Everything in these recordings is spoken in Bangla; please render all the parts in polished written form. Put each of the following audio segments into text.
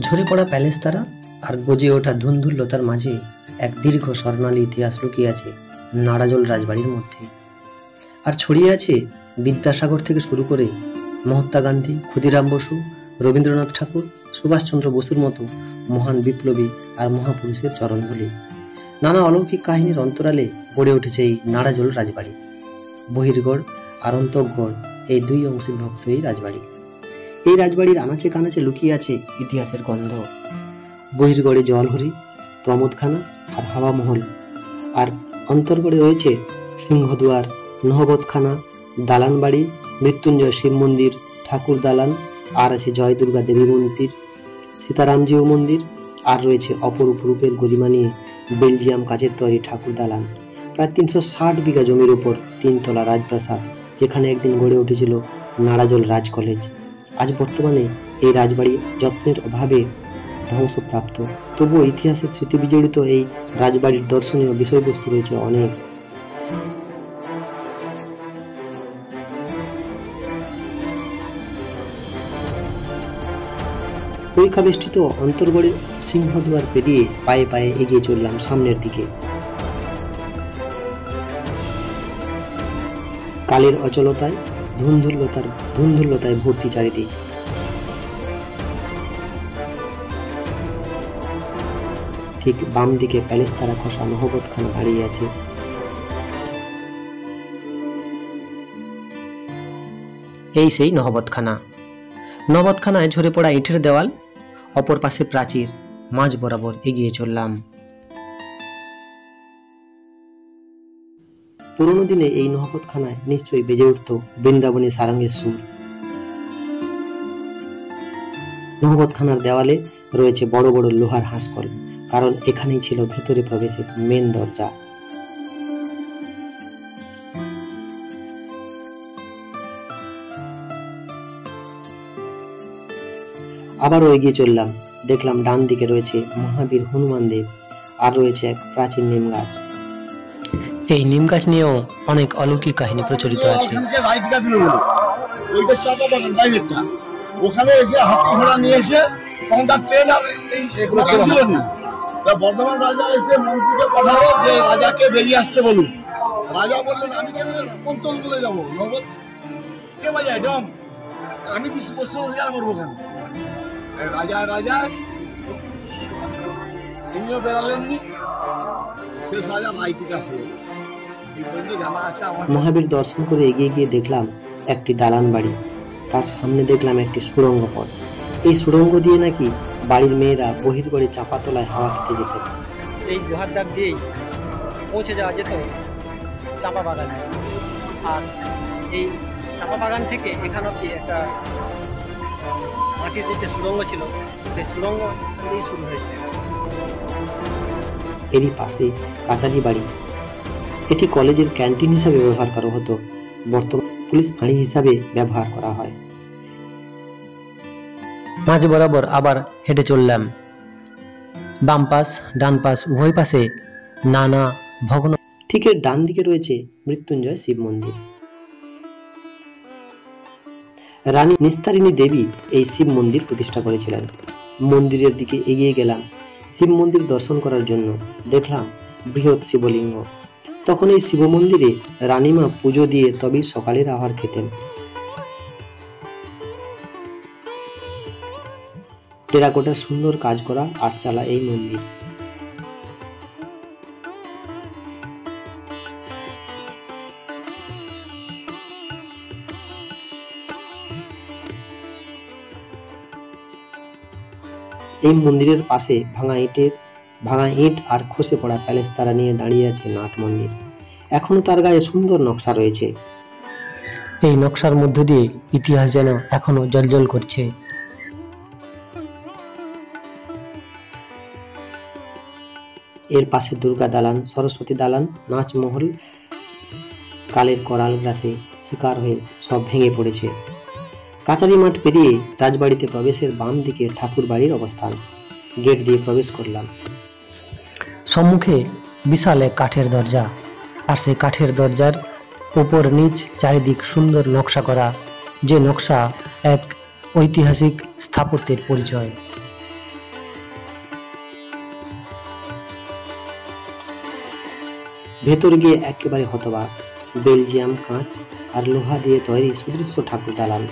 ঝরে পড়া প্যালেস্তারা আর গজে ওঠা ধুন্ধুল্লতার মাঝে এক দীর্ঘ স্বর্ণালী ইতিহাস লুকিয়ে আছে নাড়াজোল রাজবাড়ির মধ্যে। আর ছড়িয়ে আছে বিদ্যাসাগর থেকে শুরু করে মহাত্মা গান্ধী, ক্ষুদিরাম বসু, রবীন্দ্রনাথ ঠাকুর, সুভাষচন্দ্র বসুর মতো মহান বিপ্লবী আর মহাপুরুষের চরণধূলি। নানা অলৌকিক কাহিনীর অন্তরালে গড়ে উঠেছে এই নাড়াজোল রাজবাড়ি। বহির্গড় আর অন্তঃগড় এই দুই অংশে বিভক্ত এই রাজবাড়ি। এই রাজবাড়ির আনাচে কানাচে লুকিয়ে আছে ইতিহাসের গন্ধ। বহির্গড়ে জলহরি, প্রমোদখানা আর হাওয়ামহল, আর অন্তর্গড়ে রয়েছে সিংহদুয়ার, নহবতখানা, দালান বাড়ি, মৃত্যুঞ্জয় শিব মন্দির, ঠাকুর দালান, আর আছে জয় দুর্গা দেবী মন্দির, সীতারামজিউ মন্দির, আর রয়েছে অপরূপ রূপের গরিমা নিয়ে বেলজিয়াম কাচের তৈরি ঠাকুর দালান। প্রায় 360 বিঘা জমির উপর 3 তলা রাজপ্রাসাদ, যেখানে একদিন গড়ে উঠেছিল নাড়াজোল রাজ কলেজ। আজ বর্তমানে এই রাজবাড়ি যত্নের অভাবে ধ্বংসপ্রাপ্ত, তবুও ইতিহাসের স্মৃতি বিজড়িত এই রাজবাড়ির দর্শনীয় বিষয়বস্তু রয়েছে অনেক। পরীক্ষা বেষ্টিত অন্তর্গড়ের সিংহদুয়ার পেরিয়ে পায়ে পায়ে এগিয়ে চললাম সামনের দিকে। কালের অচলতায় ধুন্ধুল্লতায় ভর্তি চারিদিক। ঠিক বাম দিকে প্যালেস্তারা খসা নহবতখানা দাঁড়িয়ে আছে। এই সেই নহবতখানা। নহবতখানায় ঝরে পড়া ইটের দেওয়াল, অপর পাশে প্রাচীর, মাঝ বরাবর এগিয়ে চললাম। পুরোনো দিনে এই নহবতখানায় নিশ্চয়ই বেজে উঠত বৃন্দাবনী সারাঙ্গের সুর। নহবতখানার দেওয়ালে রয়েছে বড় বড় লোহার হাঁসকল, কারণ এখানেই ছিল ভেতরে প্রবেশের মেন দরজা। আবারও এগিয়ে চললাম। দেখলাম ডান দিকে রয়েছে মহাবীর হনুমান দেব, আর রয়েছে এক প্রাচীন নিম গাছ। এই নিম গাছ নিয়েও অনেক অলৌকিক কাহিনী প্রচলিত আছে। ওখানে এসে হাতি ঘোড়া নিয়ে এসে তখন তার ট্রেন আর বর্ধমান রাজা এসে মন্ত্রীকে পাঠালো যে রাজাকে বেরিয়ে আসতে বলুন। রাজা বললেন আমি কেন পন্তল বলে যাবো, নগদ কে বাজায় ডম, আমি বসে করবো কেন। রাজা তিনিও বেরালেননি, শেষ রাজা রায়টিকা হলো। মহাবীর দর্শন করে এগিয়ে গিয়ে দেখলাম একটি দালান বাড়ি, তার সামনে দেখলাম একটি সুড়ঙ্গ পথ। এই সুড়ঙ্গ দিয়ে নাকি বাড়ির মেয়েরা বহির্গড়ে চাপাতলায় হাওয়া খেতে যেতেন। এই গুহার দ্বার দিয়েই পৌঁছে যাওয়া যেত চাপা বাগানে, আর এই চাপা বাগান থেকে এখানে অব্দি একটা মাটির যে সুড়ঙ্গ ছিল, সেই সুড়ঙ্গ দিয়েই শুরু হয়েছে। এরই পাশে কাচারি বাড়ি। এটি কলেজের ক্যান্টিন হিসাবে ব্যবহার করা হতো, বর্তমানে পুলিশ ফাঁড়ি হিসাবে ব্যবহার করা হয়। মাঝ বরাবর আবার হেঁটে চললাম। বাম পাশ ডান পাশ উভয় পাশে নানা ভগ্ন। ঠিক এর ডান দিকে রয়েছে মৃত্যুঞ্জয় শিব মন্দির। রানী নিস্তারিণী দেবী এই শিব মন্দির প্রতিষ্ঠা করেছিলেন। মন্দিরের দিকে এগিয়ে গেলাম শিব মন্দির দর্শন করার জন্য। দেখলাম বৃহৎ শিবলিঙ্গ। তখন এই শিব মন্দিরে রানীমা পুজো দিয়ে তবেই সকালের আহার খেতেন। টেরাকোটার সুন্দর কাজ করা আটচালা এই মন্দির। এই মন্দিরের পাশে ভাঙা ইট আর খসে পড়া প্যালেস্তারা নিয়ে দাঁড়িয়ে আছে নাট মন্দির। এখনো তার গায়ে সুন্দর নকশা রয়েছে। এই নকশার মধ্য দিয়ে ইতিহাস যেন এখনো জ্বলজ্বল করছে। এর পাশে দুর্গা দালান, সরস্বতী দালান, নাচমহল কালের করাল গ্রাসে শিকার হয়ে সব ভেঙে পড়েছে। কাচারি মাঠ পেরিয়ে রাজবাড়িতে প্রবেশের বাম দিকে ঠাকুর বাড়ির অবস্থান। গেট দিয়ে প্রবেশ করলাম। সম্মুখে বিশাল এক কাঠের দরজা, আর সেই কাঠের দরজার উপর নিচ চারিদিক সুন্দর নকশা করা, যে নকশা এক ঐতিহাসিক স্থাপত্যের পরিচয়। ভেতরে গিয়ে একেবারে হতবাক, বেলজিয়াম কাঁচ আর লোহা দিয়ে তৈরি সুদৃশ্য ঠাকুর দালান।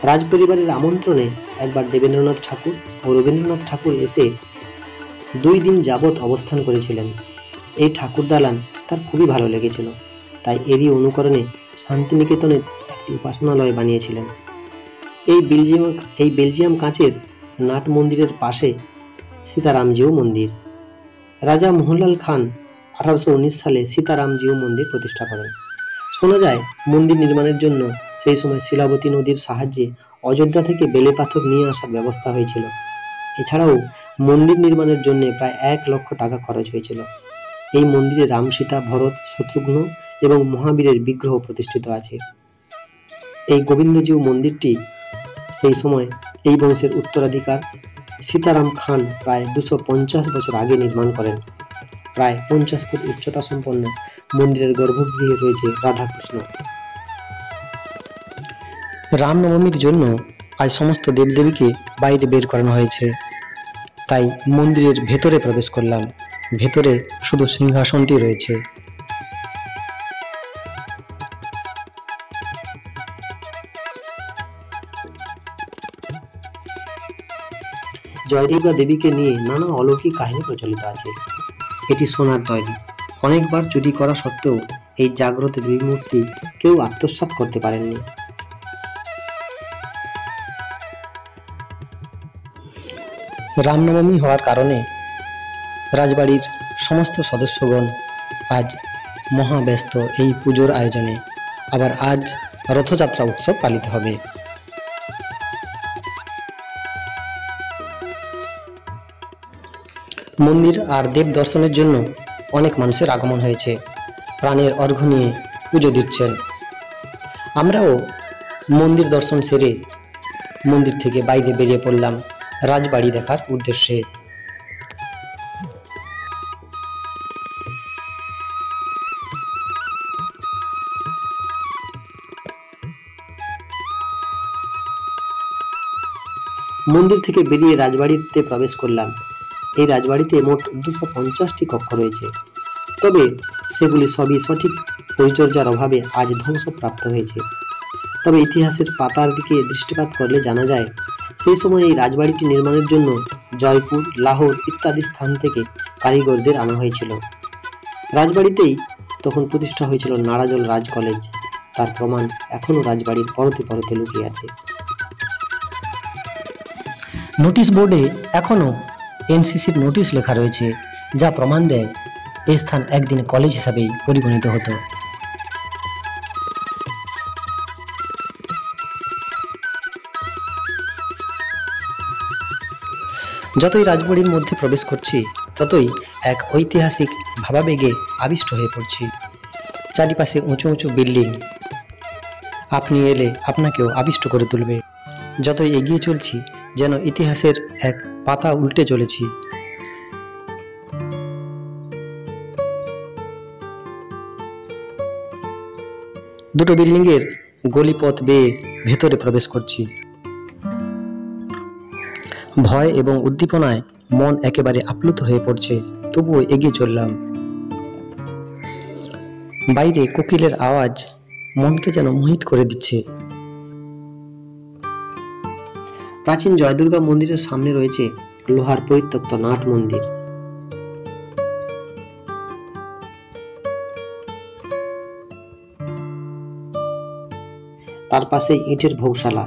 রাজপরিবারের আমন্ত্রণে একবার দেবেন্দ্রনাথ ঠাকুর ও রবীন্দ্রনাথ ঠাকুর এসে 2 দিন যাবৎ অবস্থান করেছিলেন। এই ঠাকুর দালান তার খুবই ভালো লেগেছিল, তাই এরই অনুকরণে শান্তিনিকেতনে একটি উপাসনালয় বানিয়েছিলেন। এই বেলজিয়াম কাঁচের নাট মন্দিরের পাশে সীতারামজিউ মন্দির। রাজা মোহনলাল খান 1819 সালে সীতারামজিউ মন্দির প্রতিষ্ঠা করেন। শোনা যায় মন্দির নির্মাণের জন্য সেই সময় শিলাবতী নদীর সাহায্যে অযোধ্যা থেকে বেলে পাথর নিয়ে আসার ব্যবস্থা হয়েছিল। এছাড়াও মন্দির নির্মাণের জন্য প্রায় 1 লক্ষ টাকা খরচ হয়েছিল। এই মন্দিরে রাম, সীতা, ভরত, শত্রুঘ্ন এবং মহাবীরের বিগ্রহ প্রতিষ্ঠিত আছে। এই গোবিন্দজিউ মন্দিরটি সেই সময় এই বংশের উত্তরাধিকার সীতারাম খান প্রায় 250 বছর আগে নির্মাণ করেন। প্রায় 50 ফুট উচ্চতা সম্পন্ন মন্দিরের গর্ভগৃহে রয়েছে রাধাকৃষ্ণ। রামনবমীর জন্য আজ সমস্ত দেবদেবীকে বাইরে বের করানো হয়েছে, তাই মন্দিরের ভেতরে প্রবেশ করলাম। ভেতরে শুধু সিংহাসনটি রয়েছে। জয়দুর্গা দেবীকে নিয়ে নানা অলৌকিক কাহিনী প্রচলিত আছে। এটি সোনার তৈরি। অনেকবার চুরি করা সত্ত্বেও এই জাগ্রত দেবী মূর্তি কেউ আত্মসাৎ করতে পারেননি। রামনবমী হওয়ার কারণে রাজবাড়ির সমস্ত সদস্যগণ আজ মহাব্যস্ত এই পুজোর আয়োজনে। আবার আজ রথযাত্রা উৎসব পালিত হবে। মন্দির আর দেব দর্শনের জন্য অনেক মানুষের আগমন হয়েছে। প্রাণের অর্ঘ্য নিয়ে পুজো দিচ্ছেন। আমরাও মন্দির দর্শন সেরে মন্দির থেকে বাইরে বেরিয়ে পড়লাম রাজবাড়ি দেখার উদ্দেশ্যে। মন্দির থেকে বেরিয়ে রাজবাড়িতে প্রবেশ করলাম। এই রাজবাড়িতে মোট 250টি কক্ষ রয়েছে, তবে সেগুলি সবই সঠিক পরিচর্যার অভাবে আজ ধ্বংসপ্রাপ্ত হয়েছে। তবে ইতিহাসের পাতার দিকে দৃষ্টিপাত করলে জানা যায় সেই সময় এই রাজবাড়িটি নির্মাণের জন্য জয়পুর, লাহোর ইত্যাদি স্থান থেকে কারিগরদের আনা হয়েছিল। রাজবাড়িতেই তখন প্রতিষ্ঠা হয়েছিল নাড়াজল রাজ কলেজ। তার প্রমাণ এখনও রাজবাড়ির পরতে পরতে লুকিয়ে আছে। নোটিশ বোর্ডে এখনও এনসিসির নোটিশ লেখা রয়েছে, যা প্রমাণ দেয় এই স্থান একদিন কলেজ হিসাবেই পরিগণিত হতো। যতই রাজবাড়ির মধ্যে প্রবেশ করছি ততই এক ঐতিহাসিক ভাবাবেগে আবিষ্ট হয়ে পড়ছি। চারিপাশে উঁচু উঁচু বিল্ডিং, আপনি এলে আপনাকেও আবিষ্ট করে তুলবে। যতই এগিয়ে চলছি যেন ইতিহাসের এক পাতা উল্টে চলেছি। দুটো বিল্ডিংয়ের গলিপথ বেয়ে ভেতরে প্রবেশ করছি। ভয় এবং উদ্দীপনায় মন একেবারে আপ্লুত হয়ে পড়ছে, তবুও এগিয়ে চললাম। বাইরে কোকিলের আওয়াজ মনকে যেন মোহিত করে দিচ্ছে। প্রাচীন জয়দুর্গা মন্দিরের সামনে রয়েছে লোহার পরিত্যক্ত নাট মন্দির। তার পাশে ইটের ভোগশালা,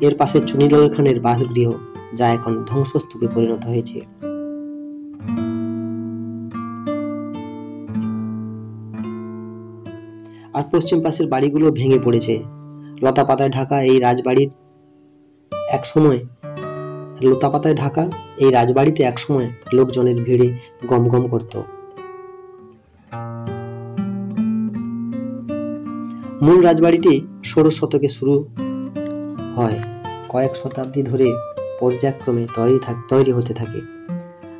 এর পাশে চুনিলাল খানের বাসগৃহ, যা এখন ধ্বংসস্তূপে পরিণত হয়েছে। আর পশ্চিম পাশের বাড়িগুলো ভেঙে পড়েছে। লতাপাতায় ঢাকা এই রাজবাড়িতে একসময় লোকজনের ভিড়ে গমগম করত। মূল রাজবাড়িটি 16 শতকে শুরু হয়, কয়েক শতাব্দী ধরে পর্যায়ক্রমে তৈরি হতে থাকে।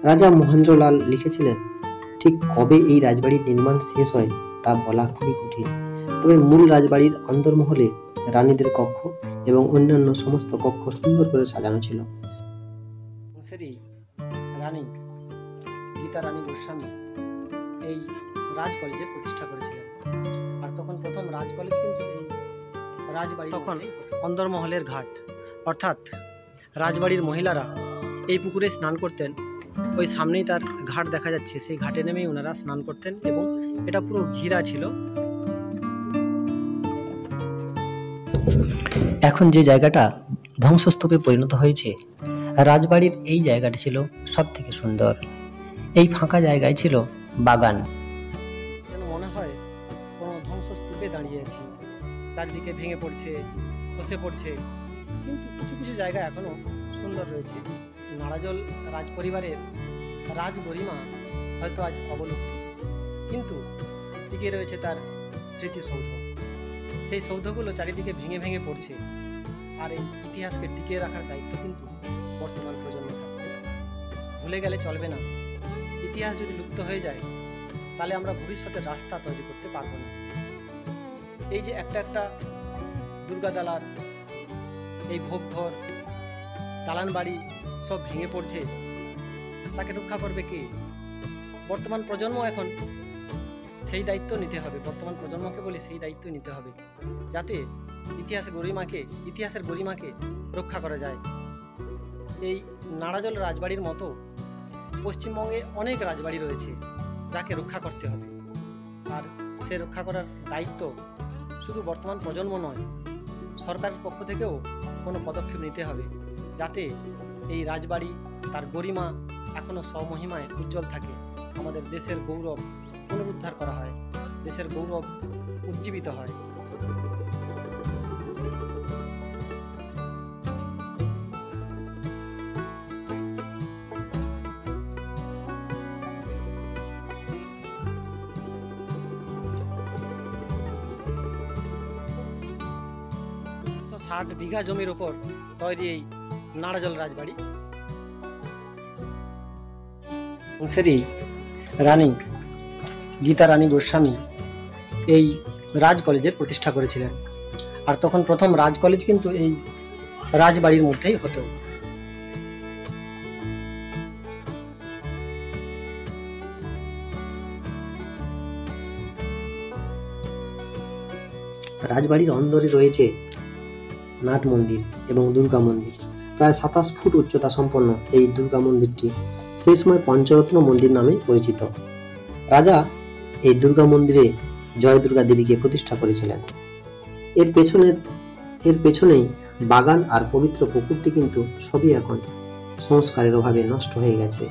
রাজা মহেন্দ্রলাল লিখেছিলেন, ঠিক কবে এই রাজবাড়ির নির্মাণ শেষ হয় তা বলা খুবই কঠিন। তবে মূল রাজবাড়ির অন্দরমহলে রানীদের কক্ষ এবং অন্যান্য সমস্ত কক্ষ সুন্দর করে সাজানো ছিল। বংশেরই রানী গীতা রানী গোস্বামী এই রাজ কলেজের প্রতিষ্ঠা করেছিলেন। আর তখন প্রথম রাজ কলেজ কিন্তু এই রাজবাড়ি, তখন অন্দরমহলের ঘাট, অর্থাৎ রাজবাড়ির মহিলারা এই পুকুরে স্নান করতেন। ওই সামনেই তার ঘাট দেখা যাচ্ছে, সেই ঘাটে নেমেই ওনারা স্নান করতেন এবং এটা পুরো ঘিরা ছিল। এখন যে জায়গাটা ধ্বংসস্তূপে পরিণত হয়েছে, রাজবাড়ির এই জায়গাটি ছিল সব থেকে সুন্দর। এই ফাঁকা জায়গায় ছিল বাগান, যেন মনে হয় কোনো ধ্বংসস্তূপে দাঁড়িয়ে আছি। চারিদিকে ভেঙে পড়ছে, খসে পড়ছে, কিন্তু কিছু কিছু জায়গা এখনো সুন্দর রয়েছে। নাড়াজল রাজ পরিবারের রাজ গরিমা হয়তো আজ অবলুপ্ত, কিন্তু টিকে রয়েছে তার স্মৃতিসৌধ। সেই সৌধগুলো চারিদিকে ভেঙে ভেঙে পড়ছে, আর এই ইতিহাসকে টিকিয়ে রাখার দায়িত্ব কিন্তু বর্তমান প্রজন্মের হাতে। ভুলে গেলে চলবে না। ইতিহাস যদি লুপ্ত হয়ে যায়, তাহলে আমরা ভবিষ্যতের রাস্তা তৈরি করতে পারবো না। এই যে একটা একটা দুর্গা দালান, এই ভোগঘর, দালান বাড়ি সব ভেঙে পড়ছে, তাকে রক্ষা করবে কে? বর্তমান প্রজন্ম এখন সেই দায়িত্ব নিতে হবে। বর্তমান প্রজন্মকে বলি সেই দায়িত্ব নিতে হবে, যাতে ইতিহাসের গরিমাকে রক্ষা করা যায়। এই নাড়াজল রাজবাড়ির মতো পশ্চিমবঙ্গে অনেক রাজবাড়ি রয়েছে, যাকে রক্ষা করতে হবে। আর সে রক্ষা করার দায়িত্ব শুধু বর্তমান প্রজন্ম নয়, সরকারের পক্ষ থেকেও কোনো পদক্ষেপ নিতে হবে, যাতে এই রাজবাড়ি তার গরিমা এখনো স্বমহিমায় উজ্জ্বল থাকে। আমাদের দেশের গৌরব পুনরুদ্ধার করা হয়, দেশের গৌরব উজ্জীবিত হয়। তো 60 বিঘা জমির উপর তৈরি এই নাড়াজল রাজবাড়ি। বংশেরই রানী গীতা রানী গোস্বামী এই রাজ কলেজের প্রতিষ্ঠা করেছিলেন। আর তখন প্রথম রাজ কলেজ কিন্তু এই রাজবাড়ির মধ্যেই হতো। রাজবাড়ির অন্দরে রয়েছে নাট মন্দির এবং দুর্গা মন্দির। প্রায় 27 ফুট উচ্চতা সম্পন্ন এই দুর্গা মন্দিরটি সেই সময় পঞ্চরত্ন মন্দির নামে পরিচিত। রাজা এই দুর্গা মন্দিরে জয় দুর্গা দেবীকে প্রতিষ্ঠা করেছিলেন। এর পেছনেই বাগান আর পবিত্র পুকুরটি কিন্তু সবই এখন সংস্কারের অভাবে নষ্ট হয়ে গেছে।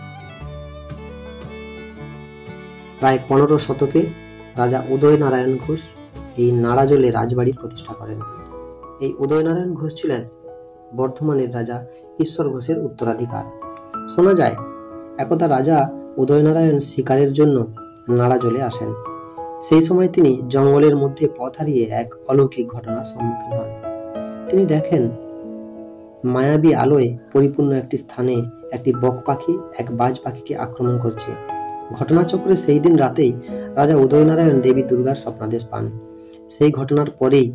প্রায় 15 শতকে রাজা উদয়নারায়ণ ঘোষ এই নাড়াজলে রাজবাড়ি প্রতিষ্ঠা করেন। এই উদয়নারায়ণ ঘোষ ছিলেন বর্ধমানের রাজা ঈশ্বর ঘোষের উত্তরাধিকার। শোনা যায় একদা রাজা উদয়নারায়ণ শিকারের জন্য নাড়াজলে আসেন। সেই সময় তিনি জঙ্গলের মধ্যে পথ হারিয়ে এক অলৌকিক ঘটনার সম্মুখীন হন। তিনি দেখেন মায়াবী আলোয় পরিপূর্ণ একটি স্থানে একটি বক পাখি এক বাজ পাখিকে আক্রমণ করছে। ঘটনাচক্রে সেই দিন রাতেই রাজা উদয়নারায়ণ দেবী দুর্গার স্বপ্নাদেশ পান। সেই ঘটনার পরেই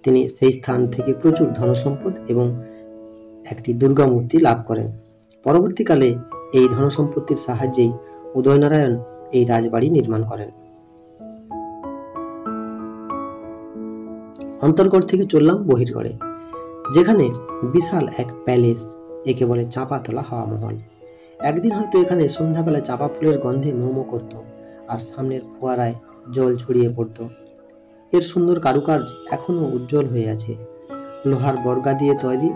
তিনি সেই স্থান থেকে প্রচুর ধনসম্পদ এবং একটি দুর্গা মূর্তি লাভ করেন। পরবর্তীকালে এই ধনসম্পত্তির সাহায্যেই উদয়নারায়ণ এই রাজবাড়ি নির্মাণ করেন। অন্তর্গড় থেকে চললাম বহির্গড়ে, যেখানে বিশাল এক প্যালেস, একে বলে চাঁপাতলা হাওয়া মহল। একদিন হয়তো এখানে সন্ধ্যাবেলা চাঁপা ফুলের গন্ধে মোমো করত, আর সামনের ফোয়ারায় জল ছড়িয়ে পড়ত। এর সুন্দর কারুকার্য এখনো উজ্জ্বল হয়ে আছে। লোহার বর্গা দিয়ে তৈরি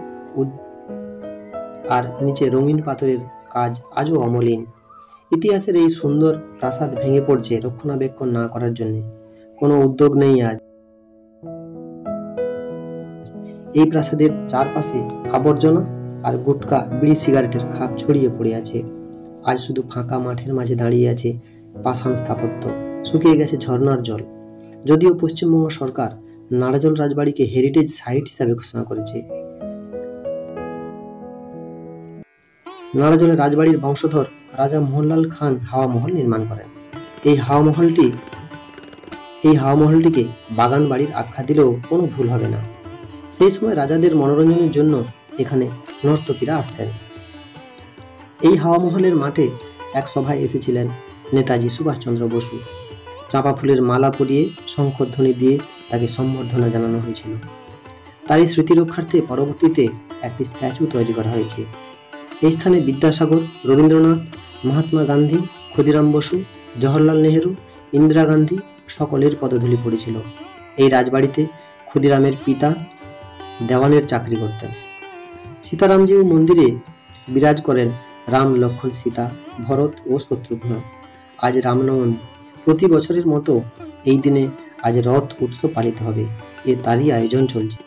আর নিচে রঙিন পাথরের কাজ আজও অমলিন। ইতিহাসের এই সুন্দর প্রাসাদ ভেঙে পড়ছে রক্ষণাবেক্ষণ না করার জন্য। কোনো উদ্যোগ নেই আজ। এই প্রাসাদের চারপাশে আবর্জনা আর গুটকা, বিড়ি, সিগারেটের খাপ ছড়িয়ে পড়ে আছে। আজ শুধু ফাঁকা মাঠের মাঝে দাঁড়িয়ে আছে পাষাণ স্থাপত্য, শুকিয়ে গেছে ঝর্ণার জল। যদিও পশ্চিমবঙ্গ সরকার নাড়াজল রাজবাড়িকে হেরিটেজ সাইট হিসাবে ঘোষণা করেছে। নাড়াজলের রাজবাড়ির বংশধর রাজা মোহনলাল খান হাওয়া মহল নির্মাণ করেন। এই হাওয়া মহলটিকে বাগান বাড়ির আখ্যা দিলেও কোনো ভুল হবে না। সেই সময় রাজাদের মনোরঞ্জনের জন্য এখানে নর্তকীরা আসতেন। এই হাওয়া মহলের মাঠে এক সভায় এসেছিলেন নেতাজি সুভাষচন্দ্র বসু। চাঁপা ফুলের মালা পরিয়ে শঙ্খধ্বনি দিয়ে তাকে সম্বর্ধনা জানানো হয়েছিল। তারই স্মৃতি রক্ষার্থে পরবর্তীতে একটি স্ট্যাচু তৈরি করা হয়েছে। এই স্থানে বিদ্যাসাগর, রবীন্দ্রনাথ, মহাত্মা গান্ধী, ক্ষুদিরাম বসু, জওহরলাল নেহেরু, ইন্দিরা গান্ধী সকলের পদধূলি পড়েছিল। এই রাজবাড়িতে ক্ষুদিরামের পিতা দেওয়ানের চাকরি করতেন। সীতারামজিউ মন্দিরে বিরাজ করেন রাম, লক্ষ্মণ, সীতা, ভরত ও শত্রুঘ্ন। আজ রামনবমী। প্রতি বছরের মতো এই দিনে আজ রথ উৎসব পালিত হবে, তারই আয়োজন চলছে।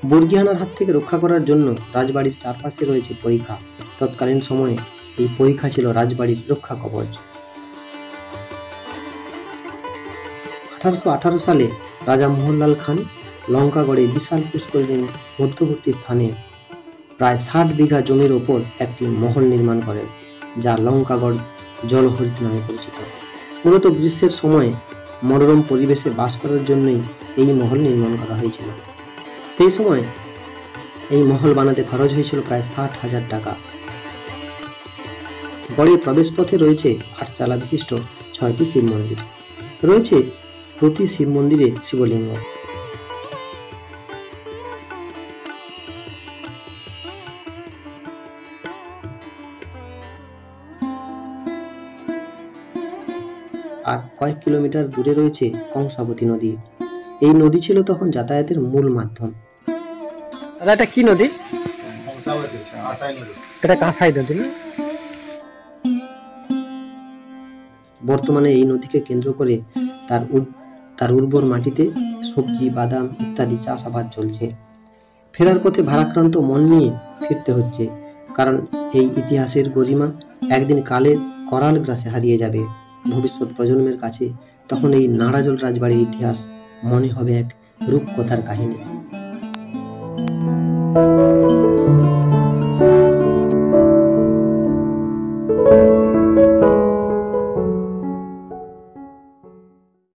বর্গিয়ানার হাত থেকে রক্ষা করার জন্য রাজবাড়ির চারপাশে রয়েছে পরিখা। তৎকালীন সময়ে এই পরিখা ছিল রাজবাড়ির রক্ষা কবচ। 1818 সালে রাজা মোহনলাল খান লঙ্কাগড়ে বিশাল পুষ্করিণীর মধ্যবর্তী স্থানে প্রায় 60 বিঘা জমির ওপর একটি মহল নির্মাণ করেন, যা লঙ্কাগড় জলহরিত নামে পরিচিত। মূলত গ্রীষ্মের সময় মনোরম পরিবেশে বাস করার জন্যই এই মহল নির্মাণ করা হয়েছিল। সেই সময় এই মহল বানাতে খরচ হয়েছিল প্রায় 60,000 টাকা। গড়ের প্রবেশ পথে রয়েছে 8 চালা বিশিষ্ট 6টি শিব মন্দির। রয়েছে প্রতি শিব মন্দিরে শিবলিঙ্গ। আর কয়েক কিলোমিটার দূরে রয়েছে কংসাবতী নদী। এই নদী ছিল তখন যাতায়াতের মূল মাধ্যম। দাদা, এটা কি নদী? এটা কাঁসাই নদী না? বর্তমানে এই নদীকে কেন্দ্র করে তার উর্বর মাটিতে সবজি, বাদাম ইত্যাদি চাষাবাদ চলছে। ফেরার পথে ভারাক্রান্ত মন নিয়ে ফিরতে হচ্ছে, কারণ এই ইতিহাসের গরিমা একদিন কালের করাল গ্রাসে হারিয়ে যাবে ভবিষ্যৎ প্রজন্মের কাছে। তখন এই নাড়াজল রাজবাড়ির ইতিহাস মনে হবে এক রূপকথার কাহিনী।